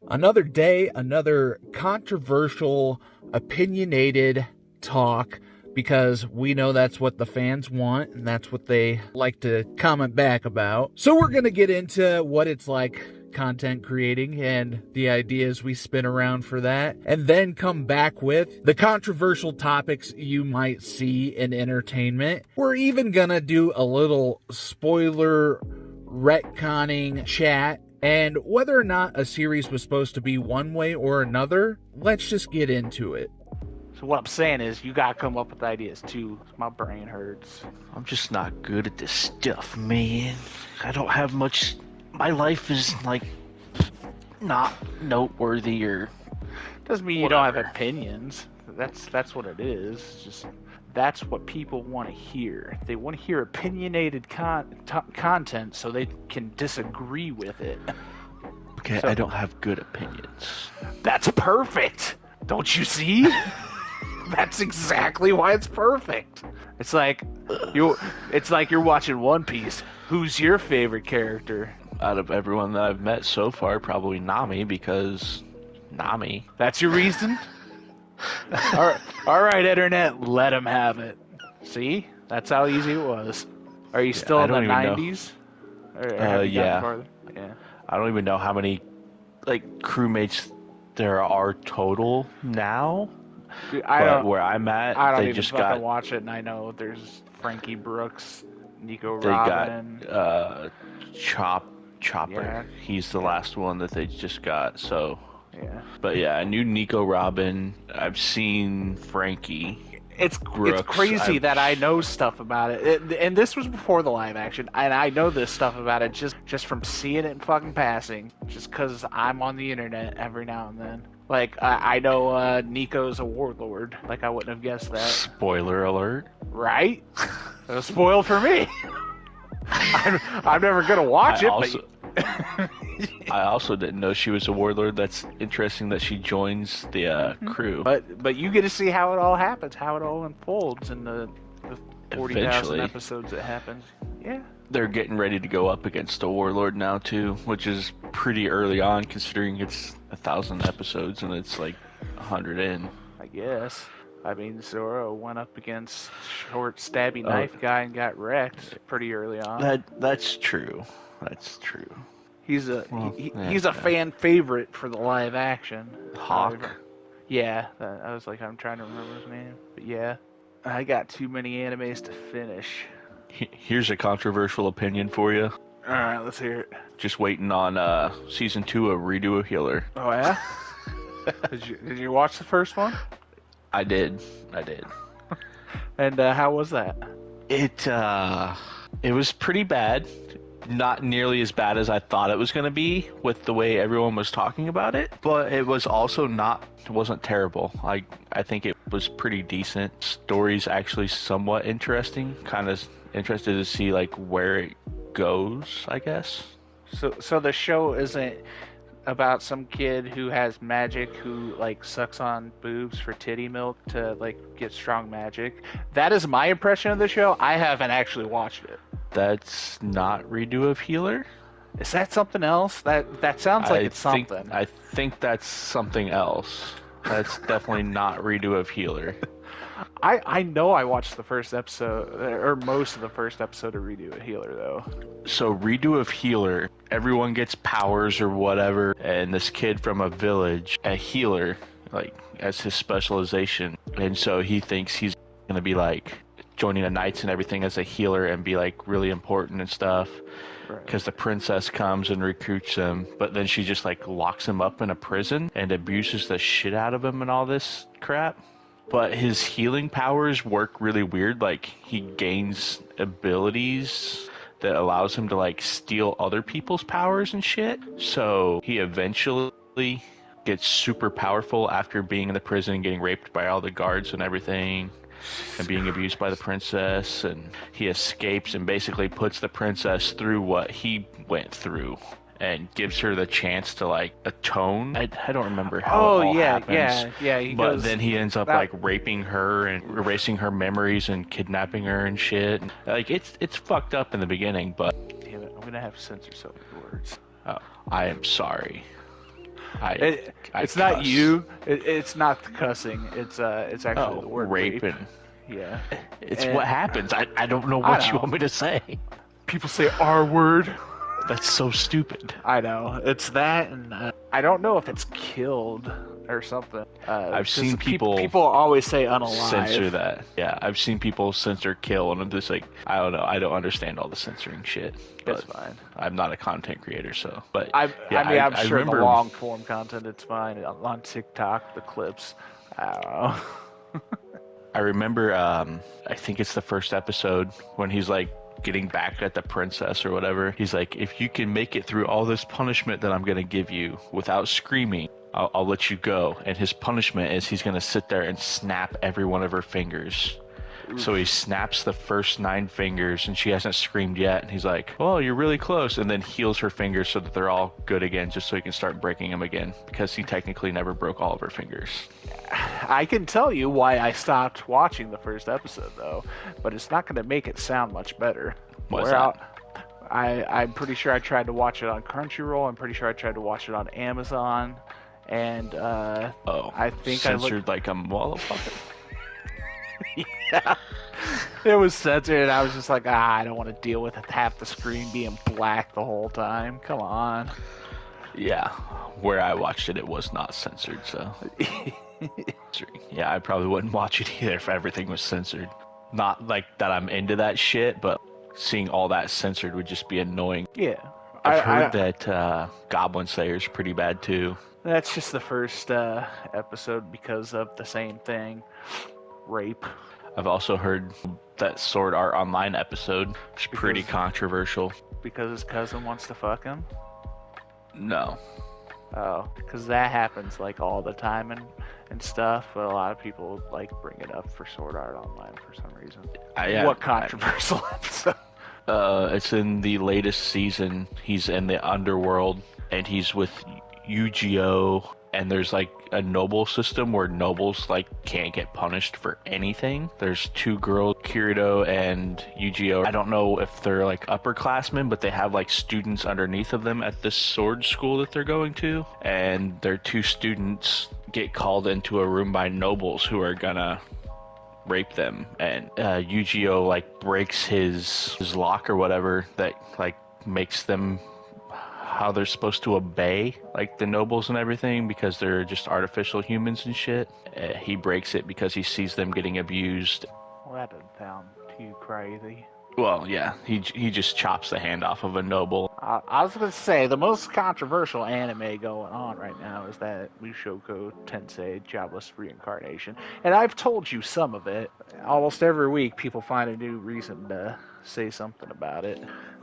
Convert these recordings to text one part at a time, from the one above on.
Another day, another controversial, opinionated talk, because we know that's what the fans want and that's what they like to comment back about. So we're going to get into what it's like content creating and the ideas we spin around for that, and then come back with the controversial topics you might see in entertainment. We're even going to do a little spoiler retconning chat. And whether or not a series was supposed to be one way or another, let's just get into it. So what I'm saying is, you gotta come up with ideas too. My brain hurts. I'm just not good at this stuff, man. I don't have much. My life is like not noteworthy or. Doesn't mean you don't have opinions. That's what it is. It's just that's what people want to hear. They want to hear opinionated content so they can disagree with it. Okay, So, I don't have good opinions. That's perfect. Don't you see? That's exactly why it's perfect. It's like you're watching One Piece. Who's your favorite character? Out of everyone that I've met so far, probably Nami, because Nami. That's your reason? All right, internet, let him have it. See? That's how easy it was. Are you still in the 90s? Yeah. Yeah. I don't even know how many crewmates there are total now. Dude, where I'm at, I don't they even just fucking got watch it, and I know there's Frankie Brooks, Nico they Robin. got Chopper. Yeah. He's the last one that they just got. So. Yeah. But yeah, I knew Nico Robin. I've seen Frankie. It's Brooks. crazy that I know stuff about it. And this was before the live action, and I know this stuff about it just from seeing it in fucking passing, just because I'm on the internet every now and then. Like, I know Nico's a warlord. Like, I wouldn't have guessed that. Spoiler alert. Right? It was spoiled for me. I'm never going to watch it, but... I also didn't know she was a warlord. That's interesting that she joins the crew. But you get to see how it all happens, how it all unfolds in the 40,000 episodes it happens. Yeah. They're getting ready to go up against a warlord now too, which is pretty early on considering it's 1,000 episodes and it's like 100 in. I guess. I mean, Zoro went up against short stabby knife guy and got wrecked pretty early on. That's true. That's true. He's a fan favorite for the live action. Hawk. Yeah, I was like, I'm trying to remember his name, but yeah, I got too many animes to finish. Here's a controversial opinion for you. All right, let's hear it. Just waiting on season 2 of Redo a Healer. Oh yeah. Did you watch the first one? I did. And how was that? It was pretty bad. Not nearly as bad as I thought it was going to be with the way everyone was talking about it, but it was also it wasn't terrible. I think it was pretty decent. Story's actually somewhat interesting. Kind of interested to see where it goes, I guess. So the show isn't about some kid who has magic who sucks on boobs for titty milk to get strong magic. That is my impression of the show. I haven't actually watched it. That's not Redo of Healer? Is that something else? That sounds like it's something. I think that's something else. That's definitely not Redo of Healer. I know I watched the first episode, or most of the first episode of Redo of Healer, though. So Redo of Healer, everyone gets powers or whatever, and this kid from a village, a healer, as his specialization, and so he thinks he's gonna be joining the knights and everything as a healer and be really important and stuff, because the princess comes and recruits him, but then she just locks him up in a prison and abuses the shit out of him and all this crap. But his healing powers work really weird. He gains abilities that allows him to steal other people's powers and shit. So he eventually gets super powerful after being in the prison and getting raped by all the guards and everything, and being abused by the princess, and he escapes and basically puts the princess through what he went through and gives her the chance to atone. I don't remember how it all happens. But then he ends up raping her and erasing her memories and kidnapping her and shit. It's fucked up in the beginning, but damn it, I'm gonna have to censor some of the words. I am sorry. It's not you. It's not the cussing. It's actually the word raping. Yeah. It's what happens. I don't know what you want me to say. People say R word. That's so stupid. I know. It's that, and I don't know if it's killed or something. I've seen people always say unalive. Censor that. Yeah, I've seen people censor kill, and I'm just like, I don't know. I don't understand all the censoring shit. It's fine. I'm not a content creator, so. But I'm sure remember, the long form content, it's fine. On TikTok, the clips, I don't know. I remember, I think it's the first episode when he's like getting back at the princess or whatever. He's like, if you can make it through all this punishment that I'm going to give you without screaming, I'll let you go. And his punishment is he's going to sit there and snap every one of her fingers. Oof. So he snaps the first 9 fingers and she hasn't screamed yet. And he's like, well, you're really close. And then heals her fingers so that they're all good again, just so he can start breaking them again, because he technically never broke all of her fingers. I can tell you why I stopped watching the first episode, though, but it's not going to make it sound much better. What's that? I'm pretty sure I tried to watch it on Crunchyroll. I'm pretty sure I tried to watch it on Amazon. And I think censored like a motherfucker. Yeah, it was censored, and I was just like, I don't want to deal with it, half the screen being black the whole time. Come on. Yeah, where I watched it, it was not censored, so. Yeah, I probably wouldn't watch it either if everything was censored. Not like that I'm into that shit, but seeing all that censored would just be annoying. Yeah. I've heard that Goblin Slayer's pretty bad too. That's just the first episode because of the same thing. Rape. I've also heard that Sword Art Online episode is pretty controversial. Because his cousin wants to fuck him? No. Oh, because that happens like all the time and stuff, but a lot of people like bring it up for Sword Art Online for some reason. What controversial episode? It's in the latest season. He's in the underworld, and he's with Yu-Gi-Oh! And there's like a noble system where nobles like can't get punished for anything. There's 2 girls, Kirito and Yu-Gi-Oh! I don't know if they're like upperclassmen, but they have like students underneath of them at this sword school that they're going to. And their 2 students get called into a room by nobles who are gonna rape them. And Yu-Gi-Oh! Like breaks his lock or whatever that like makes them how they're supposed to obey like the nobles and everything, because they're just artificial humans and shit. He breaks it because he sees them getting abused. Well, that doesn't sound too crazy. Well, yeah, he just chops the hand off of a noble. I was going to say, the most controversial anime going on right now is that Mushoku Tensei Jobless Reincarnation. And I've told you some of it. Almost every week people find a new reason to say something about it.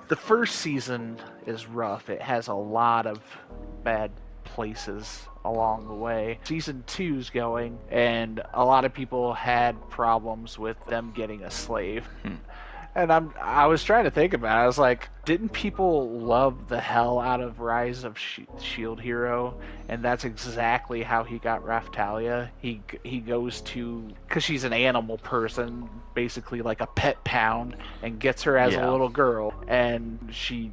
The first season is rough. It has a lot of bad places along the way. Season 2's going, and a lot of people had problems with them getting a slave. And I was trying to think about it. I was like, didn't people love the hell out of Rise of Shield Hero? And that's exactly how he got Raftalia. He goes to, because she's an animal person, basically like a pet pound, and gets her as a little girl. And she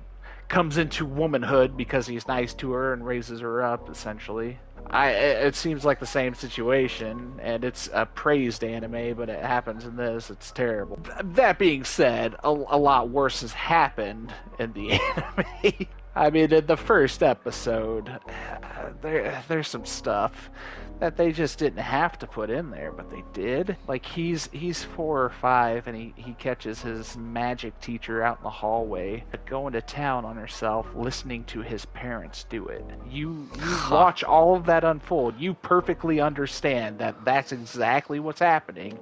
comes into womanhood because he's nice to her and raises her up, essentially. It seems like the same situation, and it's a praised anime, but it happens in this. It's terrible. That being said, a lot worse has happened in the anime. I mean, in the first episode, there's some stuff that they just didn't have to put in there, but they did. Like, he's 4 or 5, and he catches his magic teacher out in the hallway going to town on herself, listening to his parents do it. You watch all of that unfold. You perfectly understand that that's exactly what's happening,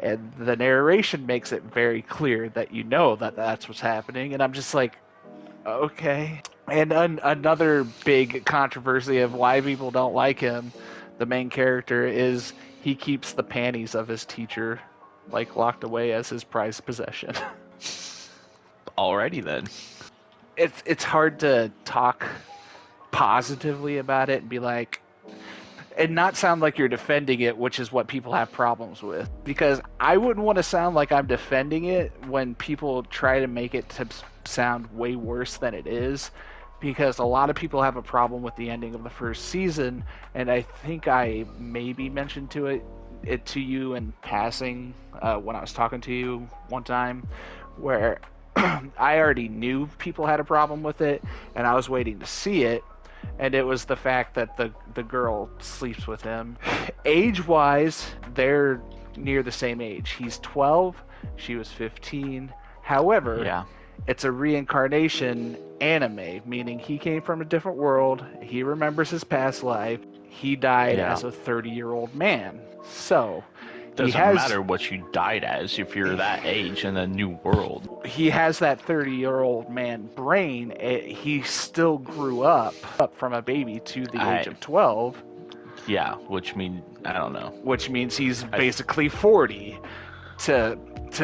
and the narration makes it very clear that you know that that's what's happening, and I'm just like, okay. And another big controversy of why people don't like him, the main character, is he keeps the panties of his teacher like locked away as his prized possession. Alrighty then. It's hard to talk positively about it and be like, and not sound like you're defending it, which is what people have problems with. Because I wouldn't want to sound like I'm defending it when people try to make it to sound way worse than it is. because a lot of people have a problem with the ending of the first season, and I think I maybe mentioned it to you in passing when I was talking to you one time, where I already knew people had a problem with it, and I was waiting to see it, and it was the fact that the girl sleeps with him. Age-wise, they're near the same age. He's 12, she was 15. However, Yeah. it's a reincarnation anime, meaning he came from a different world, he remembers his past life, he died Yeah. as a 30-year-old man. So, Doesn't matter what you died as if you're that age in a new world. he has that 30-year-old man brain. He still grew up from a baby to the age of 12. Yeah, which means, I don't know. Which means he's basically 40. To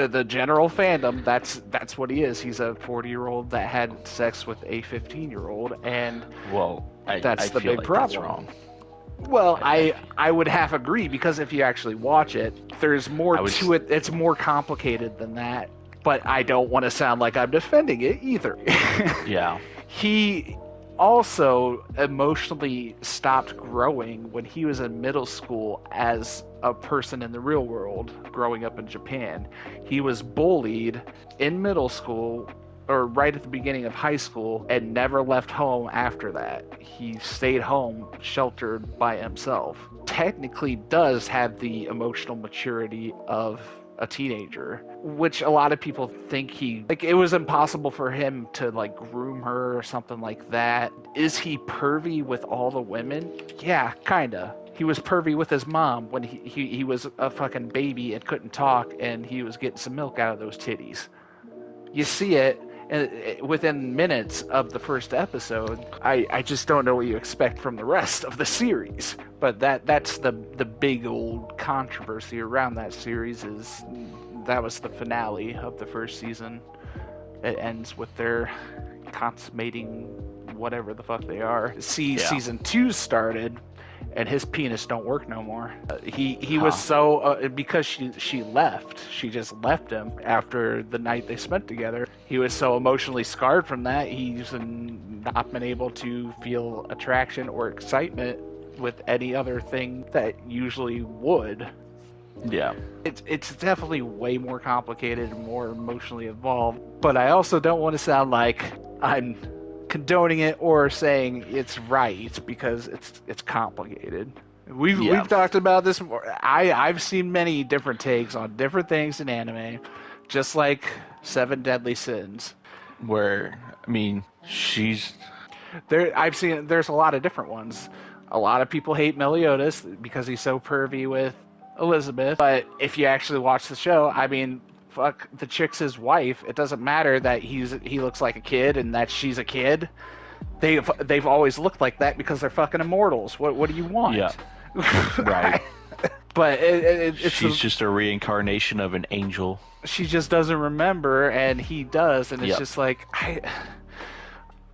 the general fandom, that's what he is. He's a 40-year-old that had sex with a 15-year-old, and that's the big problem. That's wrong. Well, I would half agree, because if you actually watch it, there's more to it. It's more complicated than that. But I don't want to sound like I'm defending it either. Yeah. He also emotionally stopped growing when he was in middle school as a person in the real world growing up in Japan. He was bullied in middle school, or right at the beginning of high school, and never left home after that. He stayed home, sheltered by himself. Technically does have the emotional maturity of a teenager, which a lot of people think it was impossible for him to groom her or something like that. Is he pervy with all the women? Yeah, kinda. He was pervy with his mom when he was a fucking baby and couldn't talk, and he was getting some milk out of those titties. You see it within minutes of the first episode. I just don't know what you expect from the rest of the series. But that's the big old controversy around that series. That was the finale of the first season. It ends with their consummating whatever the fuck they are. Season 2 started, and his penis don't work no more. He was so because she left. She just left him after the night they spent together. He was so emotionally scarred from that. He's not been able to feel attraction or excitement with any other thing that usually would. Yeah. It's definitely way more complicated and more emotionally involved. But I also don't want to sound like I'm condoning it or saying it's right, because it's complicated. We've talked about this before. I've seen many different takes on different things in anime, just like Seven Deadly Sins. Where, I mean, there's a lot of different ones. A lot of people hate Meliodas because he's so pervy with Elizabeth, but if you actually watch the show, I mean, fuck, the chick's his wife. It doesn't matter that he looks like a kid and that she's a kid. They've always looked like that because they're fucking immortals. What do you want? Yeah. Right. But she's just a reincarnation of an angel. She just doesn't remember, and he does, and it's just like,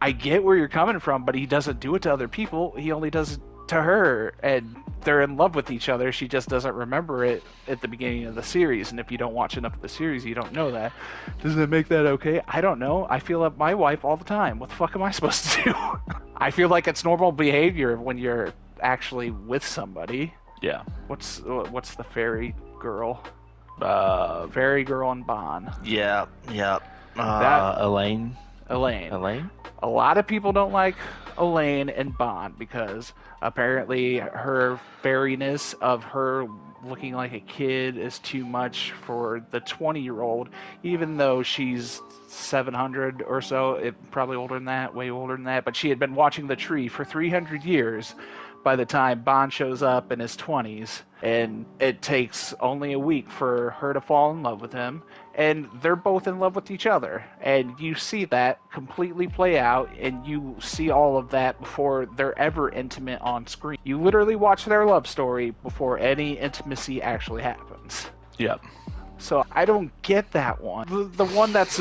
I get where you're coming from, but he doesn't do it to other people. He only does it to her, and they're in love with each other. She just doesn't remember it at the beginning of the series, and if you don't watch enough of the series, you don't know that. Does that make that okay? I don't know. I feel like my wife all the time. What the fuck am I supposed to do? I feel like it's normal behavior when you're actually with somebody. Yeah. What's the fairy girl? Fairy girl and Bond. Yeah. Elaine. A lot of people don't like Elaine and Bond because apparently her fairiness of her looking like a kid is too much for the 20-year-old, even though she's 700 or so, probably older than that, way older than that. But she had been watching the tree for 300 years by the time Bond shows up in his 20s, and it takes only a week for her to fall in love with him, and they're both in love with each other, and you see that completely play out, and you see all of that before they're ever intimate on screen. You literally watch their love story before any intimacy actually happens. Yep. So I don't get that one. The one that's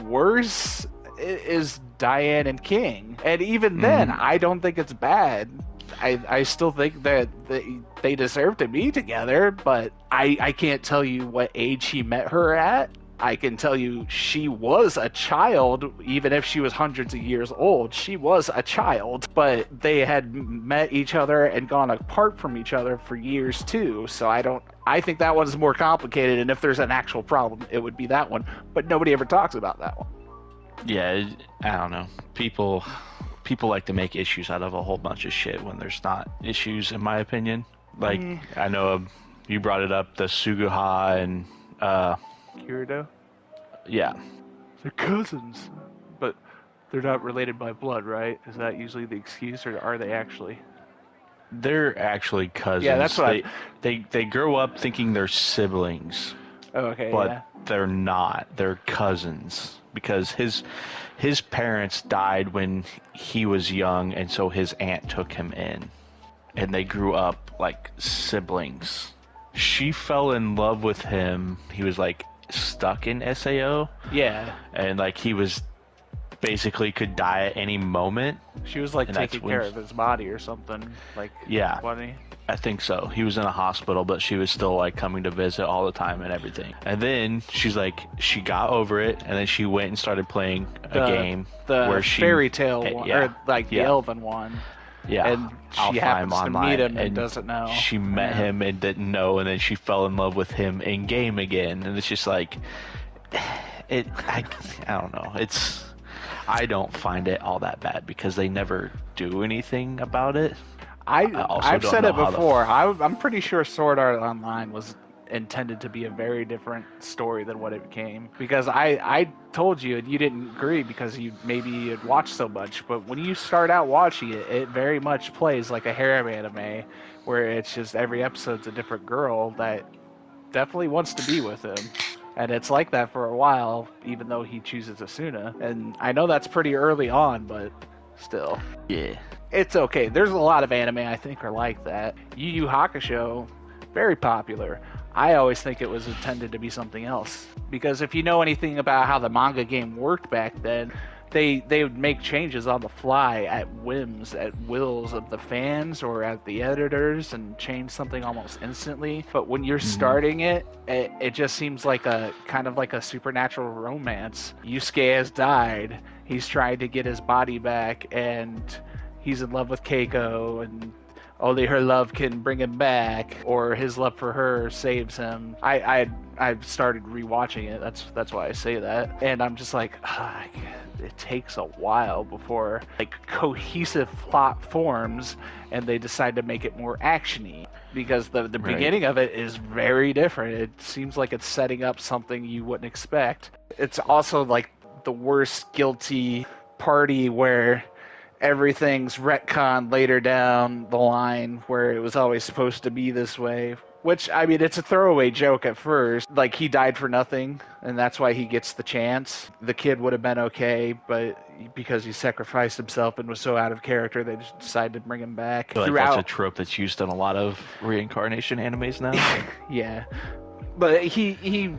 worse is Diane and King, and even then I don't think it's bad. I still think that they deserve to be together, but I can't tell you what age he met her at. I can tell you she was a child, even if she was hundreds of years old. She was a child, but they had met each other and gone apart from each other for years too. So I think that one's more complicated, and if there's an actual problem, it would be that one. But nobody ever talks about that one. Yeah, I don't know. People like to make issues out of a whole bunch of shit when there's not issues, in my opinion. Like, I know you brought it up, the Suguha and Kirito? Yeah. They're cousins. But they're not related by blood, right? Is that usually the excuse, or are they actually? They're actually cousins. Yeah, that's what they grow up thinking they're siblings. Oh, okay, but yeah. they're not. They're cousins because his parents died when he was young, and so his aunt took him in, and they grew up like siblings. She fell in love with him. He was like stuck in SAO. Yeah. And like he was basically could die at any moment. She was like and taking care of his body or something. Like, yeah. funny. I think so. He was in a hospital, but she was still like coming to visit all the time and everything. And then she's like, she got over it, and then she went and started playing a game where fairy tale one, or like the elven one. Yeah, and she happens to meet him and doesn't know. She met him and didn't know, and then she fell in love with him in game again. And it's just like, I don't know. I don't find it all that bad because they never do anything about it. I've said it before. I'm pretty sure Sword Art Online was intended to be a very different story than what it became. Because I told you, and you didn't agree because you had watched so much. But when you start out watching it, it very much plays like a harem anime, where it's just every episode's a different girl that definitely wants to be with him. And it's like that for a while, even though he chooses Asuna. And I know that's pretty early on, but still. Yeah. It's okay. There's a lot of anime I think are like that. Yu Yu Hakusho, very popular. I always think it was intended to be something else. Because if you know anything about how the manga game worked back then, they would make changes on the fly at whims, at wills of the fans or at the editors, and change something almost instantly. But when you're starting it just seems like a kind of like a supernatural romance. Yusuke has died. He's trying to get his body back, and he's in love with Keiko, and only her love can bring him back, or his love for her saves him. I've started rewatching it. That's why I say that, and I'm just like, it takes a while before like cohesive plot forms, and they decide to make it more actiony. Because the beginning of it is very different. It seems like it's setting up something you wouldn't expect. It's also like the worst guilty party where everything's retconned later down the line, where it was always supposed to be this way. Which, I mean, it's a throwaway joke at first. Like, he died for nothing, and that's why he gets the chance. The kid would have been okay, but because he sacrificed himself and was so out of character, they just decided to bring him back. I feel like that's a trope that's used in a lot of reincarnation animes now. Yeah. But he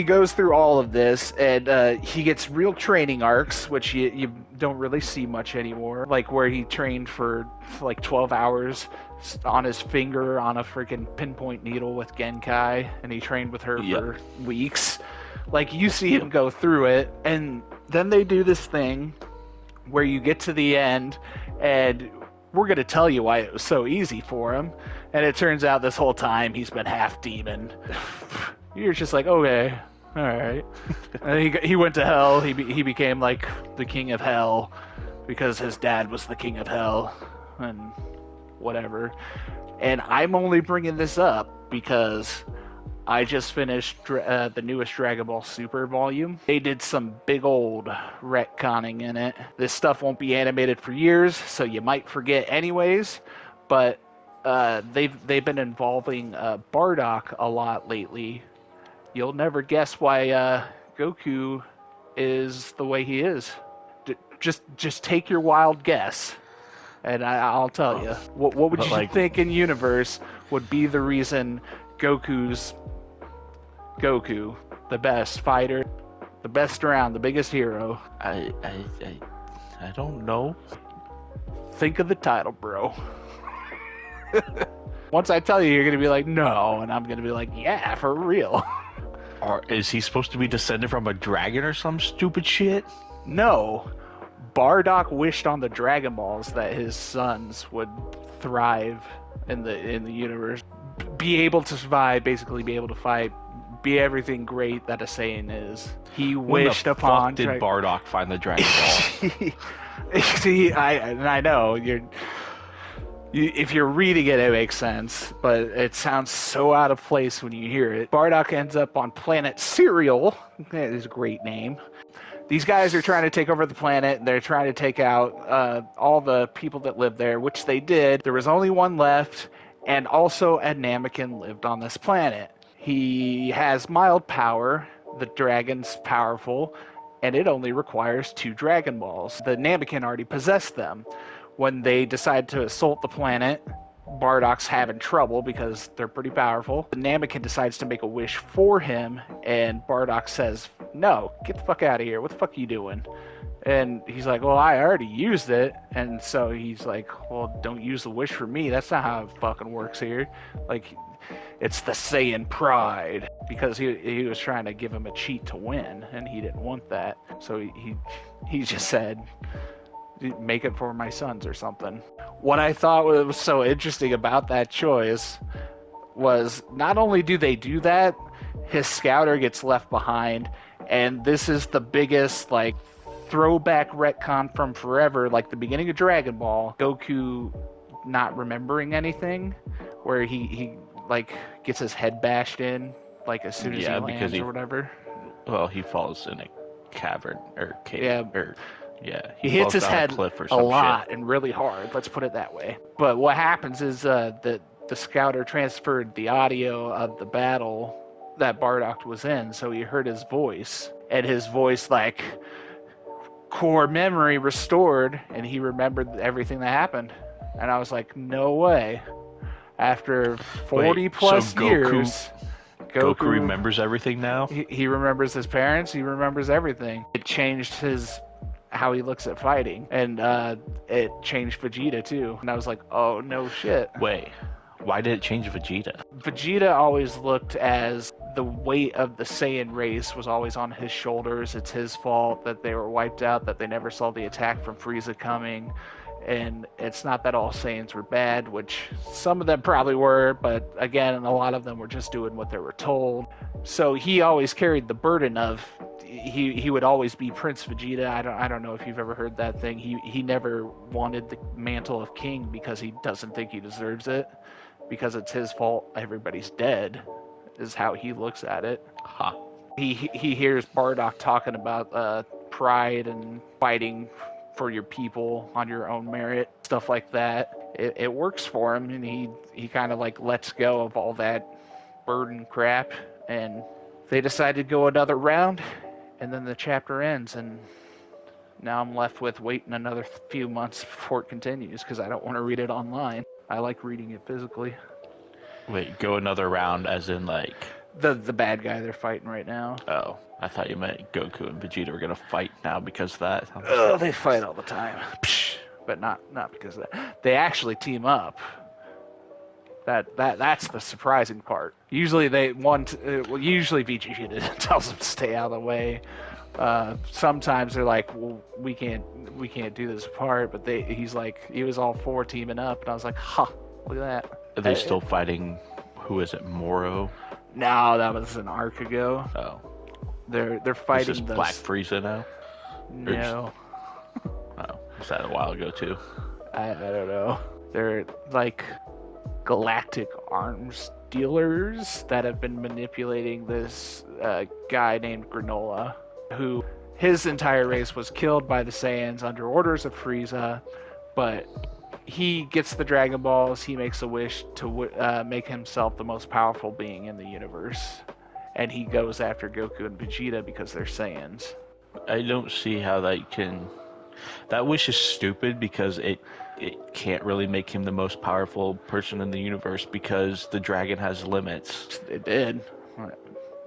goes through all of this, and he gets real training arcs, which you don't really see much anymore. Like where he trained for like 12 hours on his finger on a freaking pinpoint needle with Genkai, and he trained with her for weeks. Like, you see him go through it, and then they do this thing where you get to the end, and we're going to tell you why it was so easy for him. And it turns out this whole time he's been half demon. You're just like, okay, all right. And he went to hell. He became like the king of hell because his dad was the king of hell and whatever. And I'm only bringing this up because I just finished the newest Dragon Ball Super volume. They did some big old retconning in it. This stuff won't be animated for years, so you might forget anyways. But they've been involving Bardock a lot lately. You'll never guess why Goku is the way he is. Just take your wild guess, and I'll tell you. What would you think in universe would be the reason Goku's Goku, the best fighter, the best around, the biggest hero? I don't know. Think of the title, bro. Once I tell you, you're gonna be like, no, and I'm gonna be like, yeah, for real. Or is he supposed to be descended from a dragon or some stupid shit? No, Bardock wished on the Dragon Balls that his sons would thrive in the universe, be able to survive, basically be able to fight, be everything great that a Saiyan is. He wished upon. Fuck did Bardock find the Dragon Ball? See, I know if you're reading it, it makes sense, but it sounds so out of place when you hear it. Bardock ends up on planet Cereal. That is a great name. These guys are trying to take over the planet. They're trying to take out all the people that live there, which they did. There was only one left, and also a Namekian lived on this planet. He has mild power. The dragon's powerful, and it only requires 2 Dragon Balls. The Namekian already possessed them. When they decide to assault the planet, Bardock's having trouble because they're pretty powerful. The Namekian decides to make a wish for him, and Bardock says, "No, get the fuck out of here. What the fuck are you doing?" And he's like, "Well, I already used it." And so he's like, "Well, don't use the wish for me. That's not how it fucking works here." Like, it's the Saiyan pride, because he was trying to give him a cheat to win, and he didn't want that. So he just said, "Make it for my sons," or something. What I thought was so interesting about that choice was not only do they do that, his scouter gets left behind, and this is the biggest like throwback retcon from forever, like the beginning of Dragon Ball, Goku not remembering anything, where he like gets his head bashed in like as soon as he lands or whatever. Well, he falls in a cavern or cave. Yeah, he hits his head a lot and really hard, let's put it that way. But what happens is that the scouter transferred the audio of the battle that Bardock was in, so he heard his voice, and his voice, like, core memory restored, and he remembered everything that happened. And I was like, no way. After 40 plus years... Goku remembers everything now? He remembers his parents, he remembers everything. It changed how he looks at fighting, and it changed Vegeta too, and I was like, oh no shit. Wait, why did it change Vegeta? Vegeta always looked as the weight of the Saiyan race was always on his shoulders. It's his fault that they were wiped out, that they never saw the attack from Frieza coming. And it's not that all Saiyans were bad, which some of them probably were, but again, a lot of them were just doing what they were told. So he always carried the burden of, he would always be Prince Vegeta. I don't know if you've ever heard that thing. He never wanted the mantle of king because he doesn't think he deserves it, because it's his fault everybody's dead, is how he looks at it. Huh. He hears Bardock talking about pride and fighting for your people on your own merit, stuff like that. It works for him, and he kind of like lets go of all that burden crap, and they decide to go another round, and then the chapter ends, and now I'm left with waiting another few months before it continues, because I don't want to read it online. I like reading it physically. Wait, go another round as in like... The bad guy they're fighting right now. Oh, I thought you meant Goku and Vegeta were gonna fight now because of that. Oh, they fight all the time. But not because of that. They actually team up. That's the surprising part. Usually usually Vegeta tells them to stay out of the way. Sometimes they're like, well, we can't do this apart, but he's like, he was all for teaming up, and I was like, huh, look at that. Are they still fighting, who is it, Moro? No, that was an arc ago. Oh. They're fighting Is this Black Frieza now? No. Oh, was that a while ago too? I don't know. They're like galactic arms dealers that have been manipulating this guy named Granola, who his entire race was killed by the Saiyans under orders of Frieza, but he gets the Dragon Balls. He makes a wish to make himself the most powerful being in the universe, and he goes after Goku and Vegeta because they're Saiyans. I don't see how that wish is stupid, because it can't really make him the most powerful person in the universe, because the dragon has limits. It did.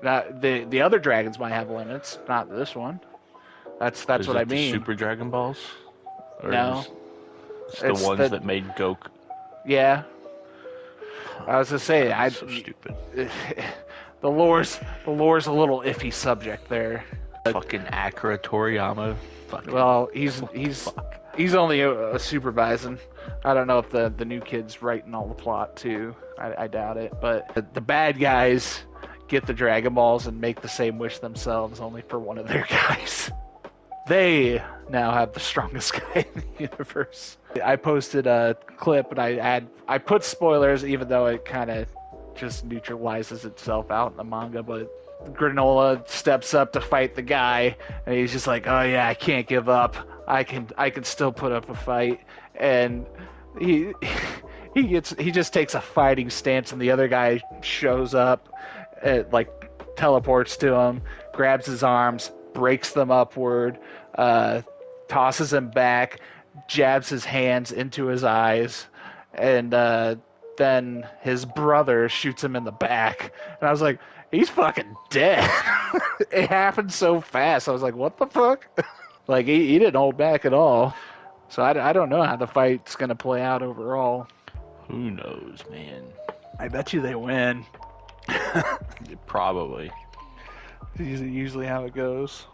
The other dragons might have limits, not this one. That's what I mean. Super Dragon Balls? Or no. It's the ones that made Goku. Yeah. I was gonna say, so stupid. The lore's a little iffy subject there. Fucking Akira Toriyama. Fucking. Well, he's only supervising. I don't know if the new kid's writing all the plot too. I doubt it. But the bad guys get the Dragon Balls and make the same wish themselves, only for one of their guys. They now have the strongest guy in the universe. I posted a clip and I put spoilers, even though it kind of just neutralizes itself out in the manga. But Granola steps up to fight the guy, and he's just like, "Oh yeah, I can't give up. I can still put up a fight." And he just takes a fighting stance, and the other guy shows up, like teleports to him, grabs his arms, breaks them upward, tosses him back, jabs his hands into his eyes, and then his brother shoots him in the back. And I was like, he's fucking dead. It happened so fast. I was like, what the fuck? Like, he didn't hold back at all. So I don't know how the fight's going to play out overall. Who knows, man? I bet you they win. Probably. Usually how it goes.